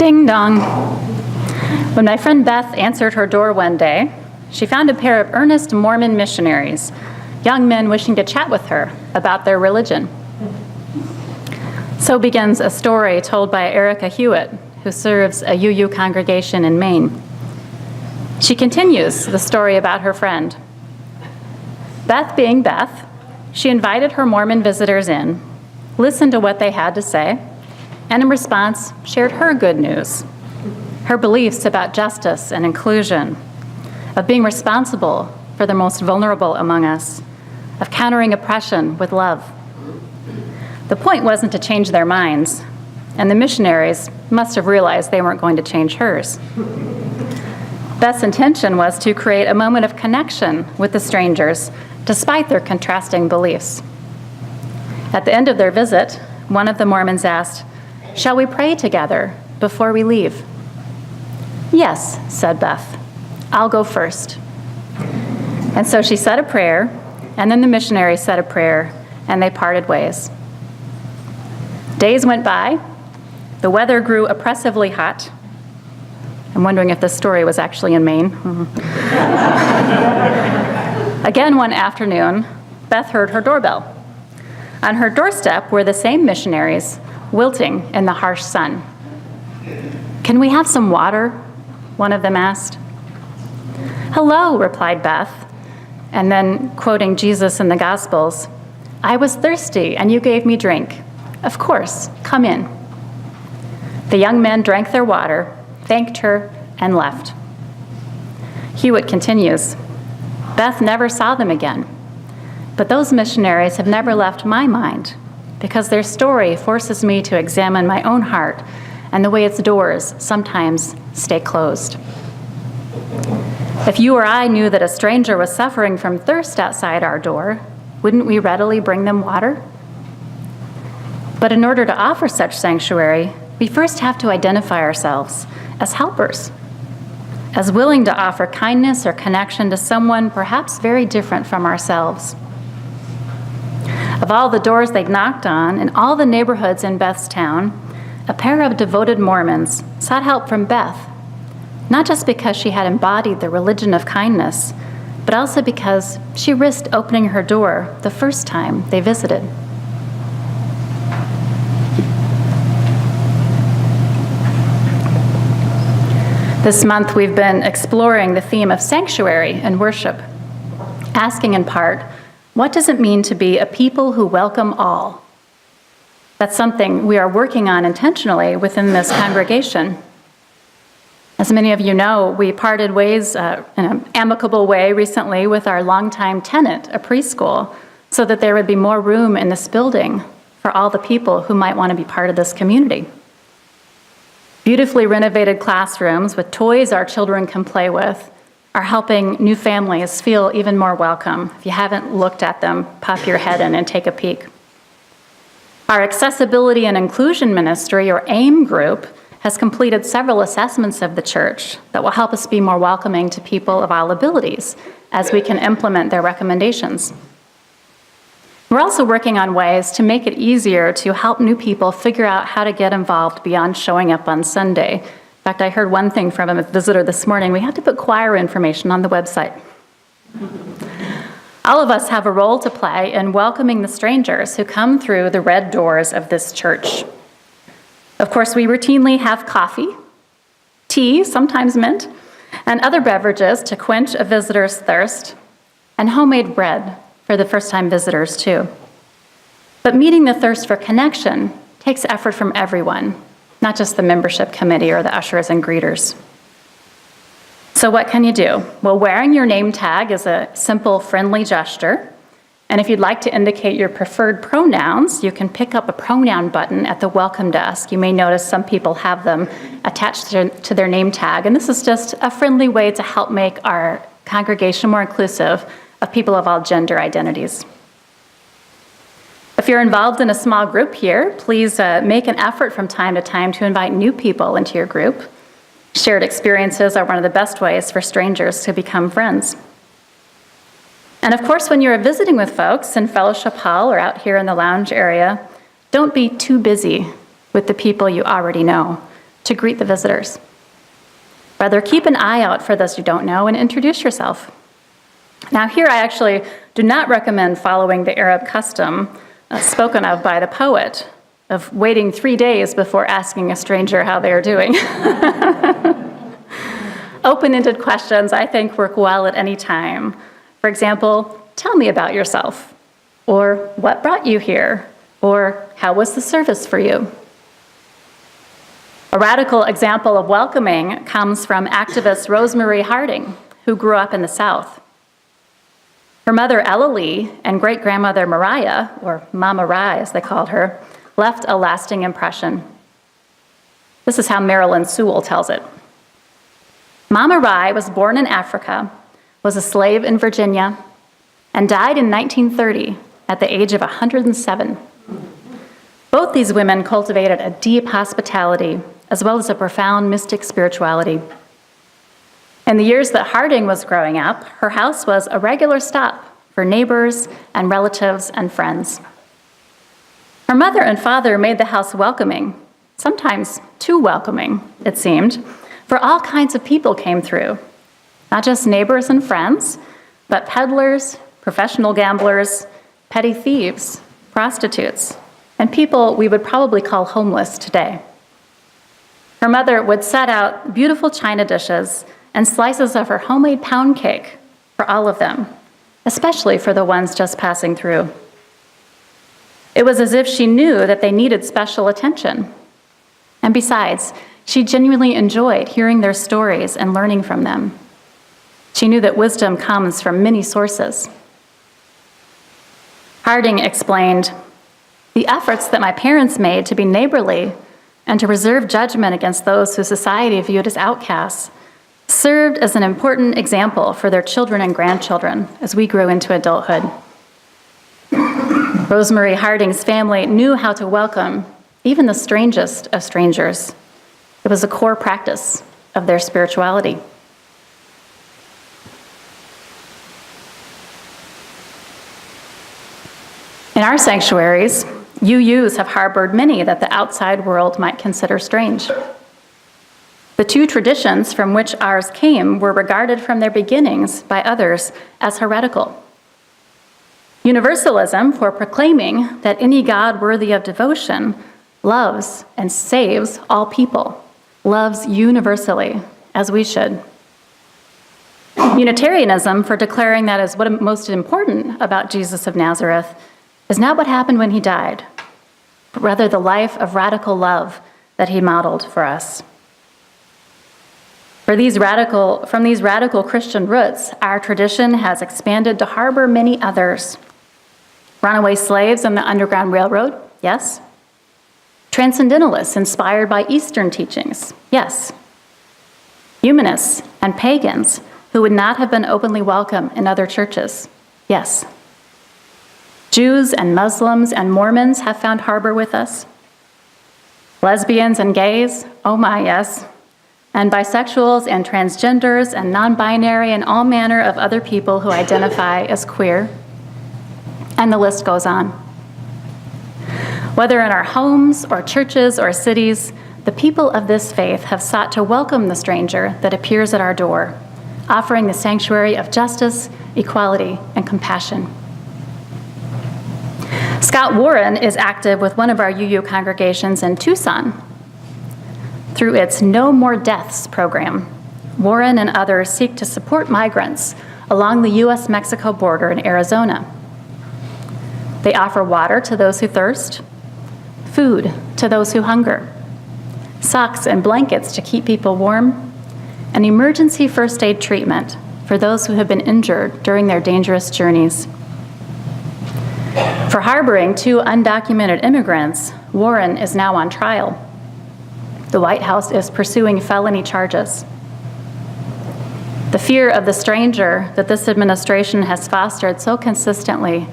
Ding dong. When my friend Beth answered her door one day, she found a pair of earnest Mormon missionaries, young men wishing to chat with her about their religion. So begins a story told by Erica Hewitt, who serves a UU congregation in Maine. She continues the story about her friend. Beth being Beth, she invited her Mormon visitors in, listened to what they had to say, and in response, shared her good news, her beliefs about justice and inclusion, of being responsible for the most vulnerable among us, of countering oppression with love. The point wasn't to change their minds, and the missionaries must have realized they weren't going to change hers. Beth's intention was to create a moment of connection with the strangers, despite their contrasting beliefs. At the end of their visit, one of the Mormons asked, "Shall we pray together before we leave?" "Yes," said Beth. "I'll go first." And so she said a prayer, and then the missionary said a prayer, and they parted ways. Days went by. The weather grew oppressively hot. I'm wondering if this story was actually in Maine. Again, one afternoon, Beth heard her doorbell. On her doorstep were the same missionaries, wilting in the harsh sun. "Can we have some water?" one of them asked. "Hello," replied Beth, and then, quoting Jesus in the Gospels, "I was thirsty, and you gave me drink. Of course, come in." The young men drank their water, thanked her, and left. Hewitt continues, "Beth never saw them again, but those missionaries have never left my mind because their story forces me to examine my own heart and the way its doors sometimes stay closed." If you or I knew that a stranger was suffering from thirst outside our door, wouldn't we readily bring them water? But in order to offer such sanctuary, we first have to identify ourselves as helpers, as willing to offer kindness or connection to someone perhaps very different from ourselves. Of all the doors they'd knocked on in all the neighborhoods in Beth's town, a pair of devoted Mormons sought help from Beth, not just because she had embodied the religion of kindness, but also because she risked opening her door the first time they visited. This month, we've been exploring the theme of sanctuary and worship, asking in part, what does it mean to be a people who welcome all? That's something we are working on intentionally within this congregation. As many of you know, we parted ways in an amicable way recently with our longtime tenant, a preschool, so that there would be more room in this building for all the people who might want to be part of this community. Beautifully renovated classrooms with toys our children can play with are helping new families feel even more welcome. If you haven't looked at them, pop your head in and take a peek. Our Accessibility and Inclusion Ministry, or AIM group, has completed several assessments of the church that will help us be more welcoming to people of all abilities as we can implement their recommendations. We're also working on ways to make it easier to help new people figure out how to get involved beyond showing up on Sunday. In fact, I heard one thing from a visitor this morning. We have to put choir information on the website. All of us have a role to play in welcoming the strangers who come through the red doors of this church. Of course, we routinely have coffee, tea, sometimes mint, and other beverages to quench a visitor's thirst, and homemade bread for the first-time visitors, too. But meeting the thirst for connection takes effort from everyone, not just the membership committee or the ushers and greeters. So what can you do? Well, wearing your name tag is a simple, friendly gesture. And if you'd like to indicate your preferred pronouns, you can pick up a pronoun button at the welcome desk. You may notice some people have them attached to their name tag. And this is just a friendly way to help make our congregation more inclusive of people of all gender identities. If you're involved in a small group here, please make an effort from time to time to invite new people into your group. Shared experiences are one of the best ways for strangers to become friends. And of course, when you're visiting with folks in Fellowship Hall or out here in the lounge area, don't be too busy with the people you already know to to greet the visitors. Rather, keep an eye out for those you don't know and introduce yourself. Now, here I actually do not recommend following the Arab custom spoken of by the poet of waiting 3 days before asking a stranger how they are doing. Open-ended questions, I think, work well at any time. For example, tell me about yourself, or what brought you here, or how was the service for you? A radical example of welcoming comes from activist Rosemary Harding, who grew up in the South. Her mother, Ella Lee, and great-grandmother Mariah, or Mama Rye as they called her, left a lasting impression. This is how Marilyn Sewell tells it. Mama Rye was born in Africa, was a slave in Virginia, and died in 1930 at the age of 107. Both these women cultivated a deep hospitality as well as a profound mystic spirituality. In the years that Harding was growing up, her house was a regular stop for neighbors and relatives and friends. Her mother and father made the house welcoming, sometimes too welcoming, it seemed, for all kinds of people came through, not just neighbors and friends, but peddlers, professional gamblers, petty thieves, prostitutes, and people we would probably call homeless today. Her mother would set out beautiful china dishes and slices of her homemade pound cake for all of them, especially for the ones just passing through. It was as if she knew that they needed special attention. And besides, she genuinely enjoyed hearing their stories and learning from them. She knew that wisdom comes from many sources. Harding explained, "The efforts that my parents made to be neighborly and to reserve judgment against those who society viewed as outcasts served as an important example for their children and grandchildren as we grew into adulthood." Rosemary Harding's family knew how to welcome even the strangest of strangers. It was a core practice of their spirituality. In our sanctuaries, UUs have harbored many that the outside world might consider strange. The two traditions from which ours came were regarded from their beginnings by others as heretical. Universalism, for proclaiming that any God worthy of devotion loves and saves all people, loves universally, as we should. Unitarianism, for declaring that as what most important about Jesus of Nazareth is not what happened when he died, but rather the life of radical love that he modeled for us. From these radical Christian roots, our tradition has expanded to harbor many others. Runaway slaves on the Underground Railroad, yes. Transcendentalists inspired by Eastern teachings, yes. Humanists and pagans who would not have been openly welcome in other churches, yes. Jews and Muslims and Mormons have found harbor with us. Lesbians and gays, oh my, yes. And bisexuals and transgenders and non-binary and all manner of other people who identify as queer. And the list goes on. Whether in our homes or churches or cities, the people of this faith have sought to welcome the stranger that appears at our door, offering the sanctuary of justice, equality, and compassion. Scott Warren is active with one of our UU congregations in Tucson. Through its No More Deaths program, Warren and others seek to support migrants along the U.S.-Mexico border in Arizona. They offer water to those who thirst, food to those who hunger, socks and blankets to keep people warm, and emergency first aid treatment for those who have been injured during their dangerous journeys. For harboring 2 undocumented immigrants, Warren is now on trial. The White House is pursuing felony charges. The fear of the stranger that this administration has fostered so consistently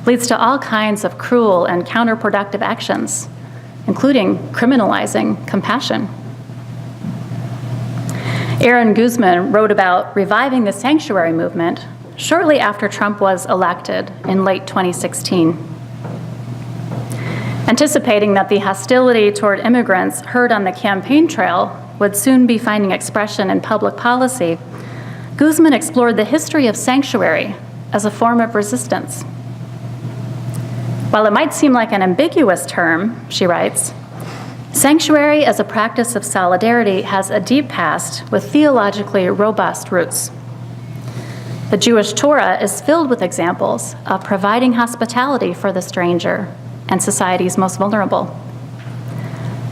leads to all kinds of cruel and counterproductive actions, including criminalizing compassion. Aaron Guzman wrote about reviving the sanctuary movement shortly after Trump was elected in late 2016. Anticipating that the hostility toward immigrants heard on the campaign trail would soon be finding expression in public policy, Guzman explored the history of sanctuary as a form of resistance. While it might seem like an ambiguous term, she writes, sanctuary as a practice of solidarity has a deep past with theologically robust roots. The Jewish Torah is filled with examples of providing hospitality for the stranger and society's most vulnerable.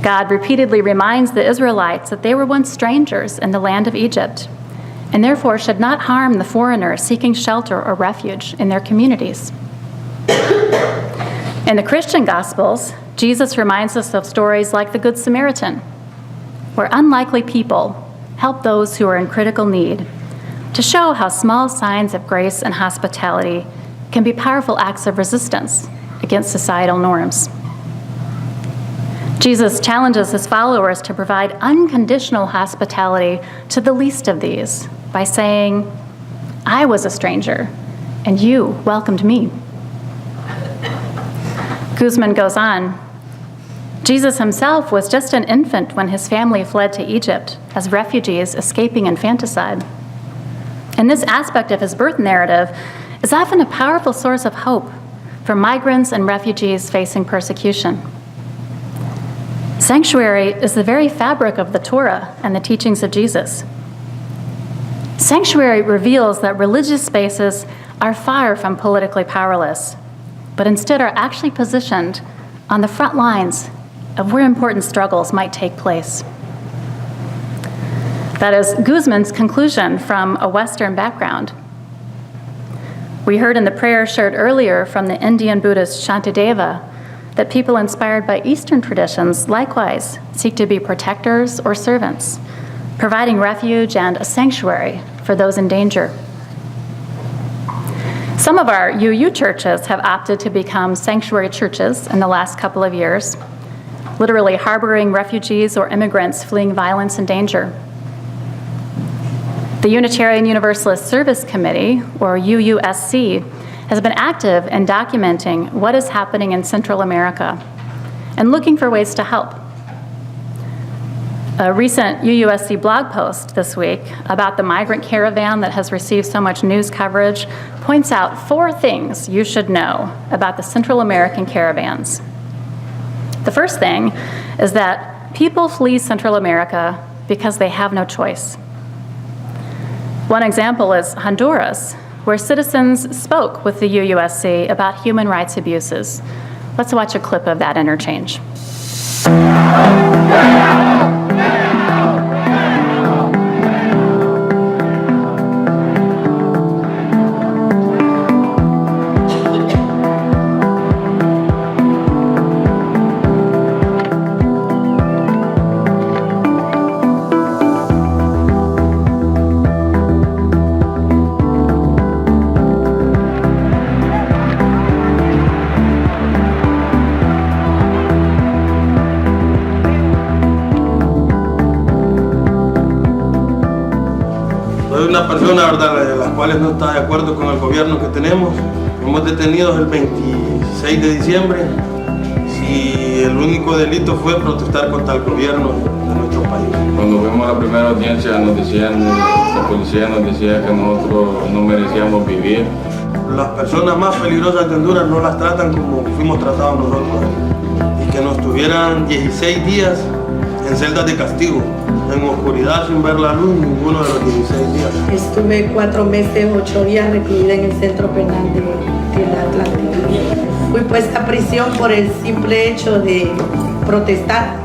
God repeatedly reminds the Israelites that they were once strangers in the land of Egypt, and therefore should not harm the foreigner seeking shelter or refuge in their communities. In the Christian Gospels, Jesus reminds us of stories like the Good Samaritan, where unlikely people help those who are in critical need, to show how small signs of grace and hospitality can be powerful acts of resistance against societal norms. Jesus challenges his followers to provide unconditional hospitality to the least of these by saying, I was a stranger, and you welcomed me. Guzman goes on, Jesus himself was just an infant when his family fled to Egypt as refugees escaping infanticide. And this aspect of his birth narrative is often a powerful source of hope for migrants and refugees facing persecution. Sanctuary is the very fabric of the Torah and the teachings of Jesus. Sanctuary reveals that religious spaces are far from politically powerless, but instead are actually positioned on the front lines of where important struggles might take place. That is Guzman's conclusion from a Western background. We heard in the prayer shared earlier from the Indian Buddhist Shantideva that people inspired by Eastern traditions likewise seek to be protectors or servants, providing refuge and a sanctuary for those in danger. Some of our UU churches have opted to become sanctuary churches in the last couple of years, literally harboring refugees or immigrants fleeing violence and danger. The Unitarian Universalist Service Committee, or UUSC, has been active in documenting what is happening in Central America and looking for ways to help. A recent UUSC blog post this week about the migrant caravan that has received so much news coverage points out 4 things you should know about the Central American caravans. The first thing is that people flee Central America because they have no choice. One example is Honduras, where citizens spoke with the UUSC about human rights abuses. Let's watch a clip of that interchange. Una persona, ¿verdad?, de las cuales no está de acuerdo con el gobierno que tenemos. Fuimos detenidos el 26 de diciembre y el único delito fue protestar contra el gobierno de nuestro país. Cuando fuimos a la primera audiencia la policía nos decía que nosotros no merecíamos vivir. Las personas más peligrosas de Honduras no las tratan como fuimos tratados nosotros, y que nos tuvieran 16 días en celdas de castigo, en oscuridad sin ver la luz ninguno de los 16 días. Estuve 4 meses, 8 días recluida en el centro penal del Atlántico. Fui puesta a prisión por el simple hecho de protestar.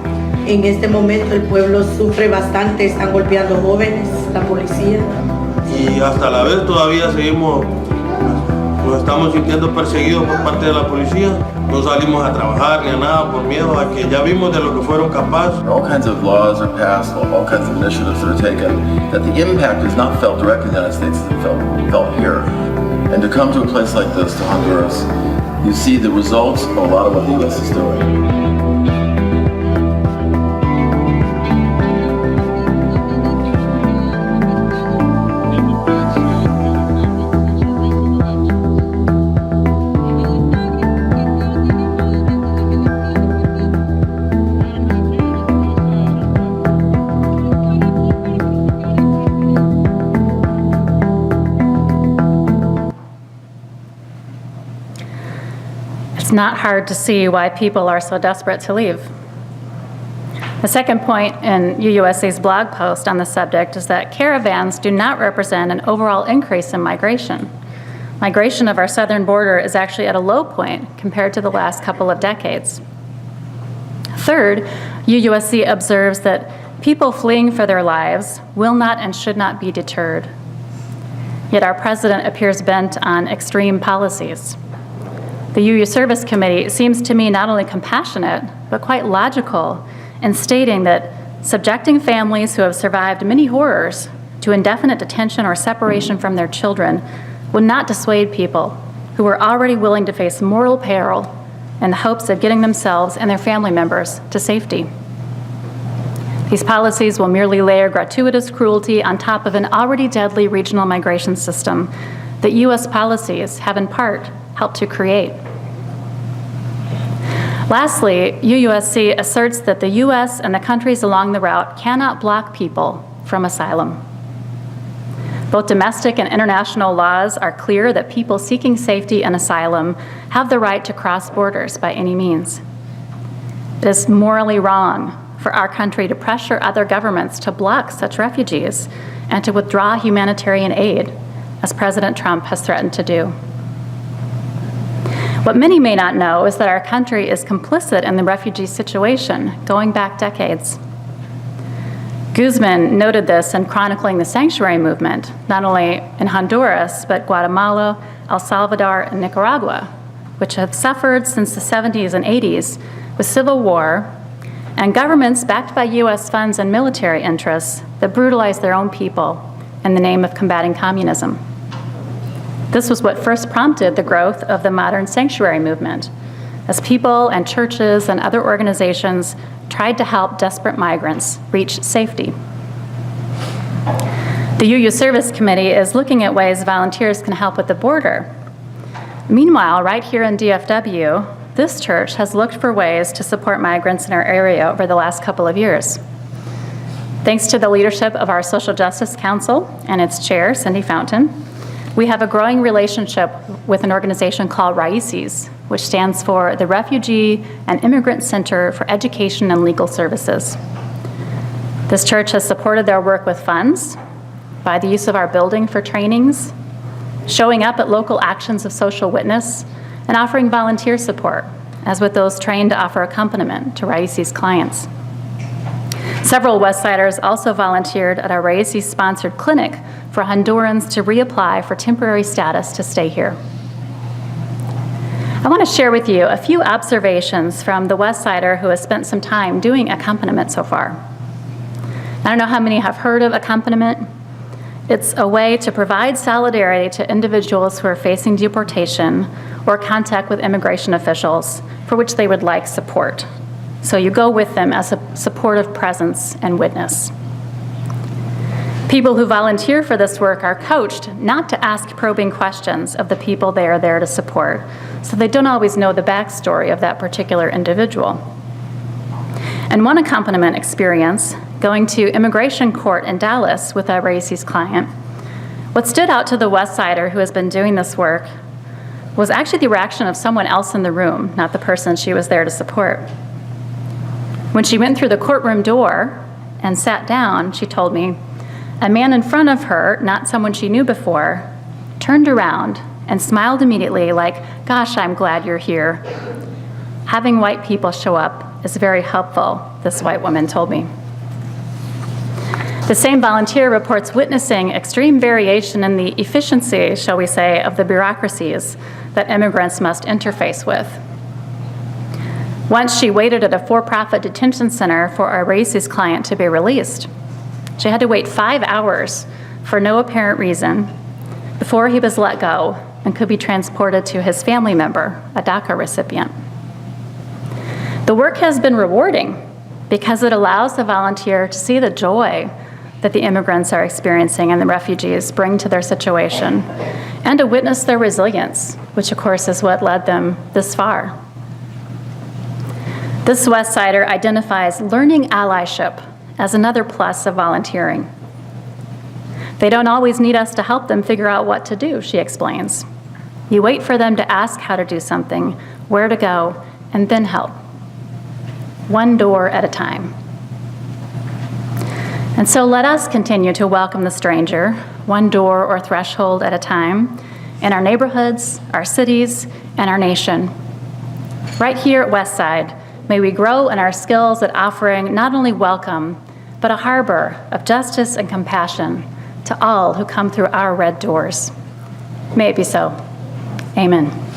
En este momento el pueblo sufre bastante, están golpeando jóvenes, la policía. Y hasta la vez todavía seguimos, nos estamos sintiendo perseguidos por parte de la policía. No salimos a trabajar ni a nada por miedo a que ya vimos de lo que fueron capaces. All kinds of laws are passed, all kinds of initiatives that are taken, that the impact is not felt directly in the United States, it's felt here. And to come to a place like this, to Honduras, you see the results of a lot of what the U.S. is doing. It's not hard to see why people are so desperate to leave. The second point in UUSC's blog post on the subject is that caravans do not represent an overall increase in migration. Migration of our southern border is actually at a low point compared to the last couple of decades. Third, UUSC observes that people fleeing for their lives will not and should not be deterred. Yet our president appears bent on extreme policies. The UU Service Committee seems to me not only compassionate, but quite logical in stating that subjecting families who have survived many horrors to indefinite detention or separation from their children would not dissuade people who were already willing to face mortal peril in the hopes of getting themselves and their family members to safety. These policies will merely layer gratuitous cruelty on top of an already deadly regional migration system that U.S. policies have in part helped to create. Lastly, UUSC asserts that the U.S. and the countries along the route cannot block people from asylum. Both domestic and international laws are clear that people seeking safety and asylum have the right to cross borders by any means. It is morally wrong for our country to pressure other governments to block such refugees and to withdraw humanitarian aid, as President Trump has threatened to do. What many may not know is that our country is complicit in the refugee situation going back decades. Guzman noted this in chronicling the sanctuary movement, not only in Honduras, but Guatemala, El Salvador, and Nicaragua, which have suffered since the 70s and 80s with civil war and governments backed by U.S. funds and military interests that brutalize their own people in the name of combating communism. This was what first prompted the growth of the modern sanctuary movement, as people and churches and other organizations tried to help desperate migrants reach safety. The UU Service Committee is looking at ways volunteers can help with the border. Meanwhile, right here in DFW, this church has looked for ways to support migrants in our area over the last couple of years. Thanks to the leadership of our Social Justice Council and its chair, Cindy Fountain, we have a growing relationship with an organization called RAICES, which stands for the Refugee and Immigrant Center for Education and Legal Services. This church has supported their work with funds, by the use of our building for trainings, showing up at local actions of social witness, and offering volunteer support, as with those trained to offer accompaniment to RAICES clients. Several Westsiders also volunteered at a RAICES-sponsored clinic for Hondurans to reapply for temporary status to stay here. I want to share with you a few observations from the Westsider who has spent some time doing accompaniment so far. I don't know how many have heard of accompaniment. It's a way to provide solidarity to individuals who are facing deportation or contact with immigration officials for which they would like support. So you go with them as a supportive presence and witness. People who volunteer for this work are coached not to ask probing questions of the people they are there to support, so they don't always know the backstory of that particular individual. And one accompaniment experience, going to immigration court in Dallas with a RAICES client, what stood out to the Westsider who has been doing this work was actually the reaction of someone else in the room, not the person she was there to support. When she went through the courtroom door and sat down, she told me, a man in front of her, not someone she knew before, turned around and smiled immediately like, gosh, I'm glad you're here. Having white people show up is very helpful, this white woman told me. The same volunteer reports witnessing extreme variation in the efficiency, shall we say, of the bureaucracies that immigrants must interface with. Once she waited at a for-profit detention center for a RAICES client to be released. She had to wait 5 hours for no apparent reason before he was let go and could be transported to his family member, a DACA recipient. The work has been rewarding because it allows the volunteer to see the joy that the immigrants are experiencing and the refugees bring to their situation, and to witness their resilience, which of course is what led them this far. This Westsider identifies learning allyship as another plus of volunteering. They don't always need us to help them figure out what to do, she explains. You wait for them to ask how to do something, where to go, and then help. One door at a time. And so let us continue to welcome the stranger, one door or threshold at a time, in our neighborhoods, our cities, and our nation. Right here at Westside, may we grow in our skills at offering not only welcome, but a harbor of justice and compassion to all who come through our red doors. May it be so. Amen.